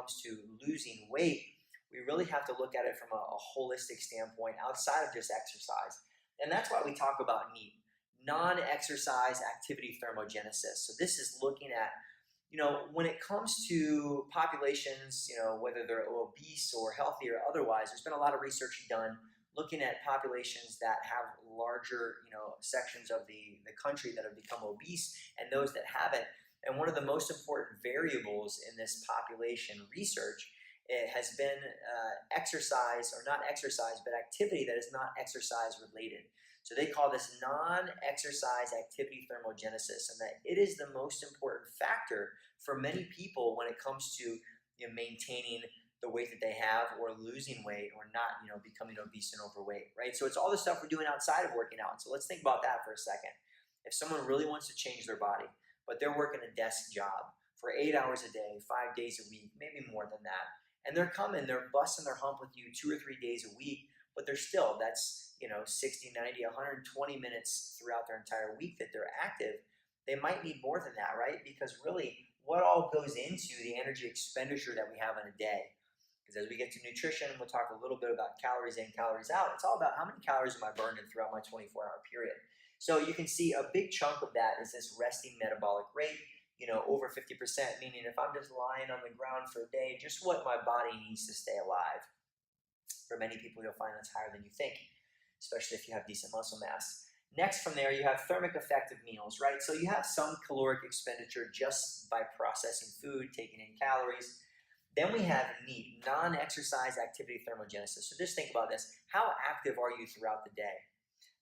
comes to losing weight, we really have to look at it from a holistic standpoint outside of just exercise. And that's why we talk about NEAT, non-exercise activity thermogenesis. So this is looking at, when it comes to populations, whether they're obese or healthy or otherwise, there's been a lot of research done looking at populations that have larger, sections of the country that have become obese and those that haven't. And one of the most important variables in this population research, it has been exercise, or not exercise, but activity that is not exercise related. So they call this non-exercise activity thermogenesis, and that it is the most important factor for many people when it comes to maintaining the weight that they have, or losing weight, or not becoming obese and overweight, right? So it's all the stuff we're doing outside of working out. So let's think about that for a second. If someone really wants to change their body, but they're working a desk job for 8 hours a day, 5 days a week, maybe more than that, and they're busting their hump with you 2 or 3 days a week, but that's 60, 90, 120 minutes throughout their entire week that they're active, they might need more than that, right? Because really, what all goes into the energy expenditure that we have in a day? Because as we get to nutrition, and we'll talk a little bit about calories in, calories out, it's all about how many calories am I burning throughout my 24-hour period. So you can see a big chunk of that is this resting metabolic rate, over 50%, meaning if I'm just lying on the ground for a day, just what my body needs to stay alive. For many people, you'll find that's higher than you think, especially if you have decent muscle mass. Next from there, you have thermic effect of meals, right? So you have some caloric expenditure just by processing food, taking in calories. Then we have NEAT, non-exercise activity thermogenesis. So just think about this. How active are you throughout the day?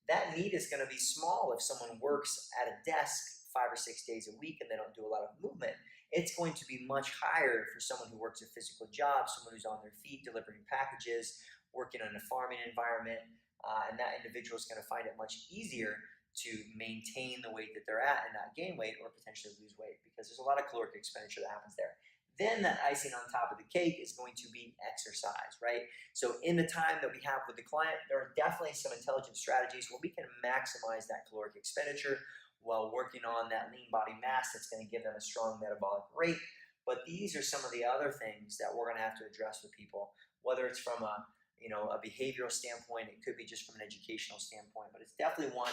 That NEAT is going to be small if someone works at a desk 5 or 6 days a week and they don't do a lot of movement. It's going to be much higher for someone who works a physical job, someone who's on their feet delivering packages, working in a farming environment, and that individual is going to find it much easier to maintain the weight that they're at and not gain weight or potentially lose weight, because there's a lot of caloric expenditure that happens there. Then that icing on top of the cake is going to be exercise, right? So in the time that we have with the client, there are definitely some intelligent strategies where we can maximize that caloric expenditure while working on that lean body mass that's going to give them a strong metabolic rate. But these are some of the other things that we're going to have to address with people, whether it's from a behavioral standpoint, it could be just from an educational standpoint, but it's definitely one